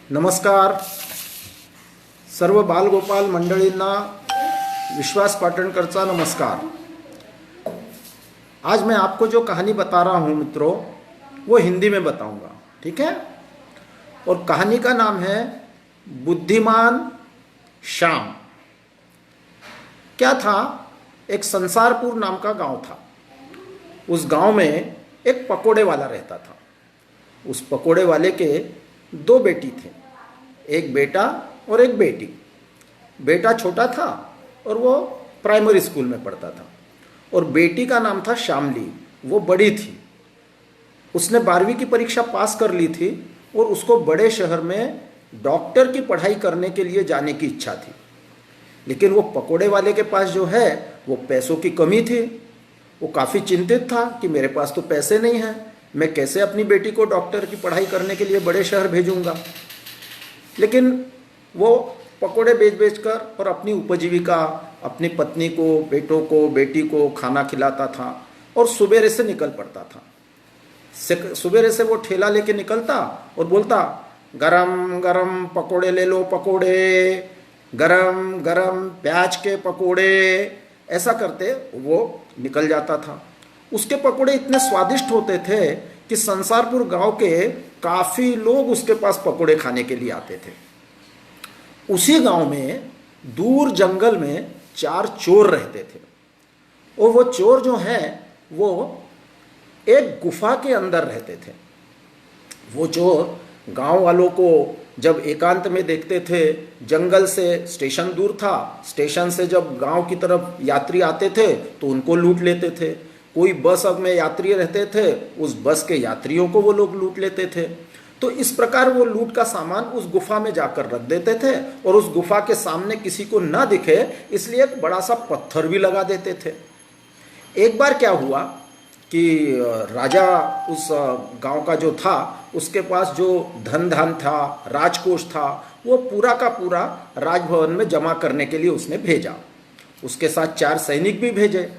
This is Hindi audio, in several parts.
नमस्कार सर्व बालगोपाल मंडळींना विश्वास पाटणकरचा नमस्कार। आज मैं आपको जो कहानी बता रहा हूँ मित्रों, वो हिंदी में बताऊंगा, ठीक है। और कहानी का नाम है बुद्धिमान श्याम। क्या था, एक संसारपुर नाम का गांव था। उस गांव में एक पकोड़े वाला रहता था। उस पकोड़े वाले के दो बेटी थे, एक बेटा और एक बेटी। बेटा छोटा था और वो प्राइमरी स्कूल में पढ़ता था, और बेटी का नाम था श्यामली, वो बड़ी थी। उसने 12वीं की परीक्षा पास कर ली थी और उसको बड़े शहर में डॉक्टर की पढ़ाई करने के लिए जाने की इच्छा थी। लेकिन वो पकोड़े वाले के पास जो है वो पैसों की कमी थी। वो काफ़ी चिंतित था कि मेरे पास तो पैसे नहीं हैं, मैं कैसे अपनी बेटी को डॉक्टर की पढ़ाई करने के लिए बड़े शहर भेजूंगा। लेकिन वो पकोड़े बेच बेच कर और अपनी उपजीविका, अपनी पत्नी को, बेटों को, बेटी को खाना खिलाता था और सुबेरे से निकल पड़ता था। सुबेरे से वो ठेला लेके निकलता और बोलता, गरम गरम पकोड़े ले लो, पकोड़े, गरम गरम प्याज के पकोड़े। ऐसा करते वो निकल जाता था। उसके पकोड़े इतने स्वादिष्ट होते थे कि संसारपुर गांव के काफ़ी लोग उसके पास पकोड़े खाने के लिए आते थे। उसी गांव में दूर जंगल में 4 चोर रहते थे, और वो चोर जो हैं वो एक गुफा के अंदर रहते थे। वो चोर गांव वालों को जब एकांत में देखते थे, जंगल से स्टेशन दूर था, स्टेशन से जब गांव की तरफ यात्री आते थे तो उनको लूट लेते थे। कोई बस में यात्री रहते थे, उस बस के यात्रियों को वो लोग लूट लेते थे। तो इस प्रकार वो लूट का सामान उस गुफा में जाकर रख देते थे, और उस गुफा के सामने किसी को ना दिखे इसलिए एक बड़ा सा पत्थर भी लगा देते थे। एक बार क्या हुआ कि राजा उस गांव का जो था, उसके पास जो धन धान था, राजकोष था, वो पूरा का पूरा राजभवन में जमा करने के लिए उसने भेजा। उसके साथ 4 सैनिक भी भेजे।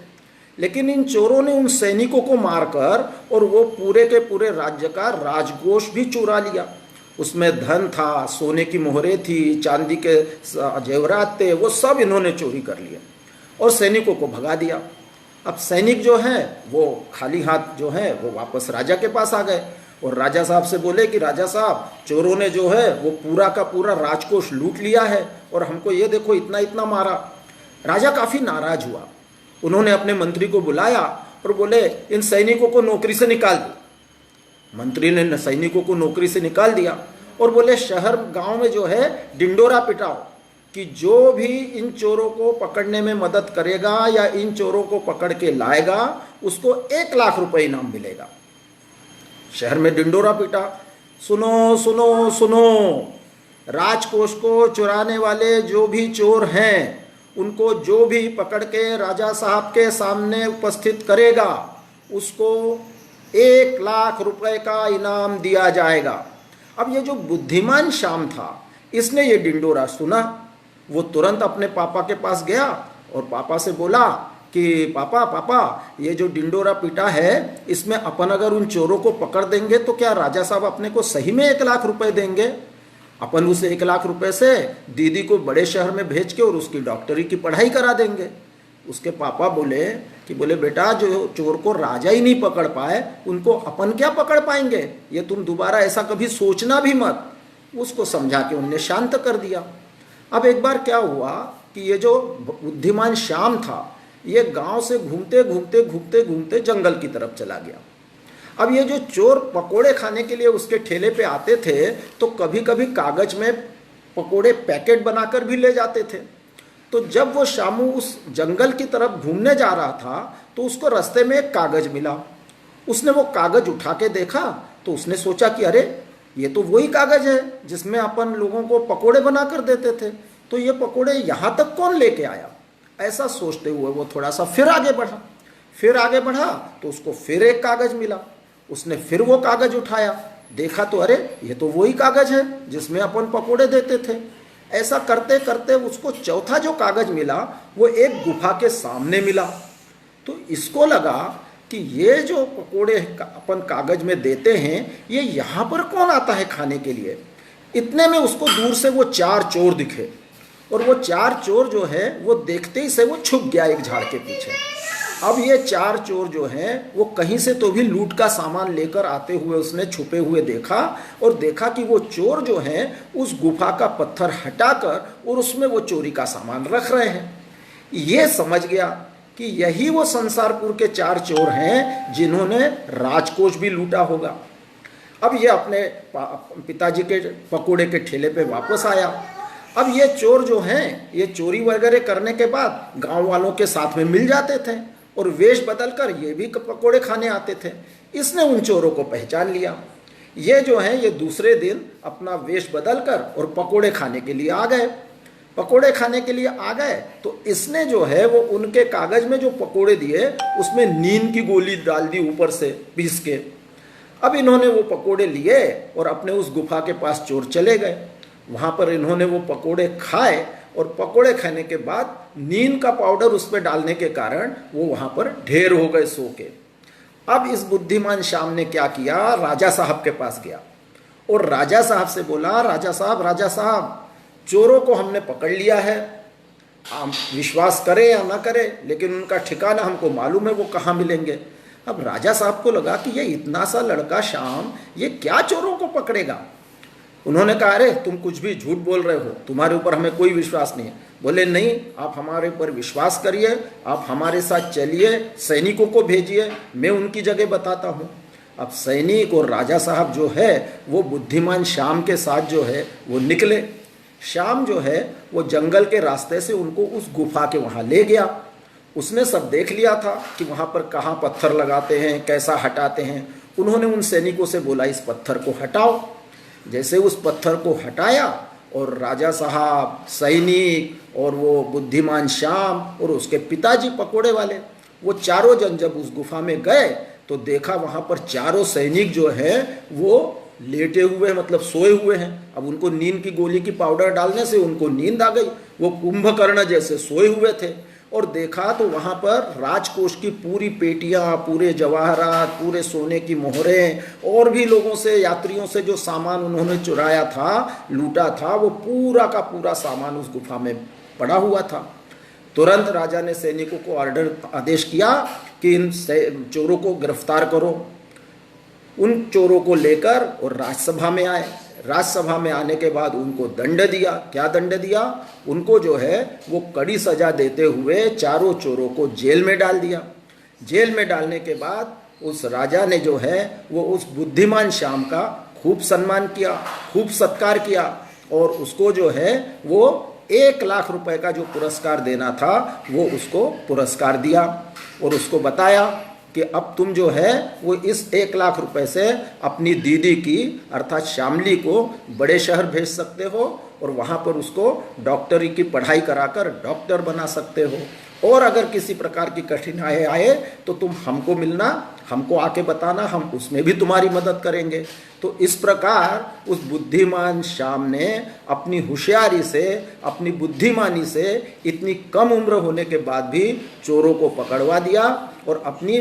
लेकिन इन चोरों ने उन सैनिकों को मारकर और वो पूरे के पूरे राज्य का राजकोष भी चुरा लिया। उसमें धन था, सोने की मोहरें थी, चांदी के जेवरात थे, वो सब इन्होंने चोरी कर लिया और सैनिकों को भगा दिया। अब सैनिक जो हैं वो खाली हाथ जो है वो वापस राजा के पास आ गए और राजा साहब से बोले कि राजा साहब, चोरों ने जो है वो पूरा का पूरा राजकोष लूट लिया है और हमको ये देखो इतना इतना मारा। राजा काफ़ी नाराज हुआ। उन्होंने अपने मंत्री को बुलाया और बोले, इन सैनिकों को नौकरी से निकाल दो। मंत्री ने सैनिकों को नौकरी से निकाल दिया और बोले, शहर गांव में जो है डिंडोरा पिटाओ कि जो भी इन चोरों को पकड़ने में मदद करेगा या इन चोरों को पकड़ के लाएगा उसको 1 लाख रुपए इनाम मिलेगा। शहर में डिंडोरा पीटा। सुनो सुनो सुनो, राजकोष को चुराने वाले जो भी चोर हैं उनको जो भी पकड़ के राजा साहब के सामने उपस्थित करेगा उसको 1 लाख रुपए का इनाम दिया जाएगा। अब ये जो बुद्धिमान श्याम था, इसने ये डिंडोरा सुना। वो तुरंत अपने पापा के पास गया और पापा से बोला कि पापा पापा, ये जो डिंडोरा पीटा है इसमें अपन अगर उन चोरों को पकड़ देंगे तो क्या राजा साहब अपने को सही में 1 लाख रुपए देंगे? अपन उस 1 लाख रुपए से दीदी को बड़े शहर में भेज के और उसकी डॉक्टरी की पढ़ाई करा देंगे। उसके पापा बोले कि बेटा, जो चोर को राजा ही नहीं पकड़ पाए उनको अपन क्या पकड़ पाएंगे, ये तुम दोबारा ऐसा कभी सोचना भी मत। उसको समझा के उनने शांत कर दिया। अब एक बार क्या हुआ कि ये जो बुद्धिमान श्याम था ये गांव से घूमते घूमते घूमते घूमते जंगल की तरफ चला गया। अब ये जो चोर पकोड़े खाने के लिए उसके ठेले पे आते थे तो कभी कभी कागज में पकोड़े पैकेट बनाकर भी ले जाते थे। तो जब वो शामू उस जंगल की तरफ घूमने जा रहा था तो उसको रास्ते में एक कागज मिला। उसने वो कागज उठा के देखा तो उसने सोचा कि अरे, ये तो वही कागज है जिसमें अपन लोगों को पकोड़े बना कर देते थे, तो ये पकोड़े यहाँ तक कौन लेके आया? ऐसा सोचते हुए वो थोड़ा सा फिर आगे बढ़ा तो उसको फिर एक कागज मिला। उसने फिर वो कागज उठाया, देखा तो अरे, ये तो वही कागज है जिसमें अपन पकोड़े देते थे। ऐसा करते करते उसको चौथा जो कागज मिला वो एक गुफा के सामने मिला। तो इसको लगा कि ये जो पकोड़े अपन कागज में देते हैं ये यहाँ पर कौन आता है खाने के लिए। इतने में उसको दूर से वो 4 चोर दिखे और वो 4 चोर जो है वो देखते ही से वो छुप गया एक झाड़ के पीछे। अब ये 4 चोर जो हैं वो कहीं से तो भी लूट का सामान लेकर आते हुए उसने छुपे हुए देखा और देखा कि वो चोर जो हैं उस गुफा का पत्थर हटाकर और उसमें वो चोरी का सामान रख रहे हैं। ये समझ गया कि यही वो संसारपुर के 4 चोर हैं जिन्होंने राजकोष भी लूटा होगा। अब ये अपने पिताजी के पकोड़े के ठेले पे वापस आया। अब ये चोर जो हैं ये चोरी वगैरह करने के बाद गांव वालों के साथ में मिल जाते थे और वेश बदलकर ये भी पकोड़े खाने आते थे। इसने उन चोरों को पहचान लिया। ये जो हैं ये दूसरे दिन अपना वेश बदलकर और पकोड़े खाने के लिए आ गए। पकोड़े खाने के लिए आ गए तो इसने जो है वो उनके कागज में जो पकोड़े दिए उसमें नींद की गोली डाल दी ऊपर से पीस के। अब इन्होंने वो पकोड़े लिए और अपने उस गुफा के पास चोर चले गए। वहाँ पर इन्होंने वो पकोड़े खाए और पकोड़े खाने के बाद नींद का पाउडर उस पर डालने के कारण वो वहाँ पर ढेर हो गए सो के। अब इस बुद्धिमान श्याम ने क्या किया, राजा साहब के पास गया और राजा साहब से बोला, राजा साहब चोरों को हमने पकड़ लिया है, आप विश्वास करें या ना करें लेकिन उनका ठिकाना हमको मालूम है वो कहाँ मिलेंगे। अब राजा साहब को लगा कि ये इतना सा लड़का श्याम ये क्या चोरों को पकड़ेगा। उन्होंने कहा, अरे तुम कुछ भी झूठ बोल रहे हो, तुम्हारे ऊपर हमें कोई विश्वास नहीं है। बोले नहीं, आप हमारे ऊपर विश्वास करिए, आप हमारे साथ चलिए, सैनिकों को भेजिए, मैं उनकी जगह बताता हूँ। अब सैनिक और राजा साहब जो है वो बुद्धिमान श्याम के साथ जो है वो निकले। श्याम जो है वो जंगल के रास्ते से उनको उस गुफा के वहाँ ले गया। उसने सब देख लिया था कि वहाँ पर कहाँ पत्थर लगाते हैं, कैसा हटाते हैं। उन्होंने उन सैनिकों से बोला इस पत्थर को हटाओ। जैसे उस पत्थर को हटाया और राजा साहब, सैनिक और वो बुद्धिमान श्याम और उसके पिताजी पकोड़े वाले वो चारों जन जब उस गुफा में गए तो देखा वहाँ पर चारों सैनिक जो है वो लेटे हुए मतलब सोए हुए हैं। अब उनको नींद की गोली की पाउडर डालने से उनको नींद आ गई, वो कुंभकर्ण जैसे सोए हुए थे। और देखा तो वहाँ पर राजकोष की पूरी पेटियाँ, पूरे जवाहरात, पूरे सोने की मोहरें और भी लोगों से, यात्रियों से जो सामान उन्होंने चुराया था, लूटा था, वो पूरा का पूरा सामान उस गुफा में पड़ा हुआ था। तुरंत राजा ने सैनिकों को आदेश किया कि इन चोरों को गिरफ्तार करो। उन चोरों को लेकर और राजसभा में आए। राजसभा में आने के बाद उनको दंड दिया। क्या दंड दिया? उनको जो है वो कड़ी सजा देते हुए चारों चोरों को जेल में डाल दिया। जेल में डालने के बाद उस राजा ने जो है वो उस बुद्धिमान श्याम का खूब सम्मान किया, खूब सत्कार किया और उसको जो है वो 1 लाख रुपए का जो पुरस्कार देना था वो उसको पुरस्कार दिया और उसको बताया कि अब तुम जो है वो इस 1 लाख रुपए से अपनी दीदी की अर्थात श्यामली को बड़े शहर भेज सकते हो और वहाँ पर उसको डॉक्टरी की पढ़ाई कराकर डॉक्टर बना सकते हो। और अगर किसी प्रकार की कठिनाई आए तो तुम हमको मिलना, हमको आके बताना, हम उसमें भी तुम्हारी मदद करेंगे। तो इस प्रकार उस बुद्धिमान श्याम ने अपनी होशियारी से, अपनी बुद्धिमानी से इतनी कम उम्र होने के बाद भी चोरों को पकड़वा दिया और अपनी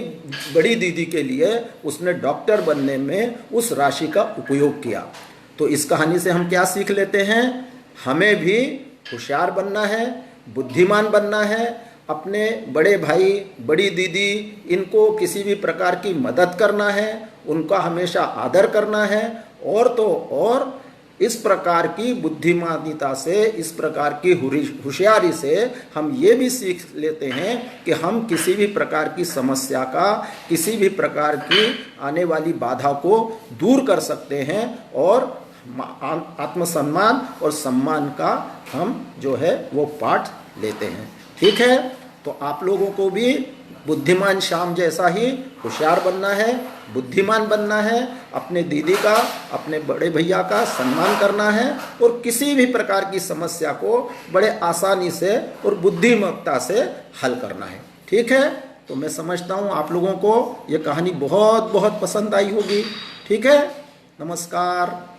बड़ी दीदी के लिए उसने डॉक्टर बनने में उस राशि का उपयोग किया। तो इस कहानी से हम क्या सीख लेते हैं? हमें भी होशियार बनना है, बुद्धिमान बनना है, अपने बड़े भाई, बड़ी दीदी, इनको किसी भी प्रकार की मदद करना है, उनका हमेशा आदर करना है। और तो और इस प्रकार की बुद्धिमानिता से, इस प्रकार की होशियारी से हम ये भी सीख लेते हैं कि हम किसी भी प्रकार की समस्या का, किसी भी प्रकार की आने वाली बाधा को दूर कर सकते हैं और आत्मसम्मान और सम्मान का हम जो है वो पाठ लेते हैं। ठीक है, तो आप लोगों को भी बुद्धिमान श्याम जैसा ही होशियार बनना है, बुद्धिमान बनना है, अपने दीदी का, अपने बड़े भैया का सम्मान करना है और किसी भी प्रकार की समस्या को बड़े आसानी से और बुद्धिमत्ता से हल करना है। ठीक है, तो मैं समझता हूँ आप लोगों को ये कहानी बहुत बहुत पसंद आई होगी। ठीक है, नमस्कार।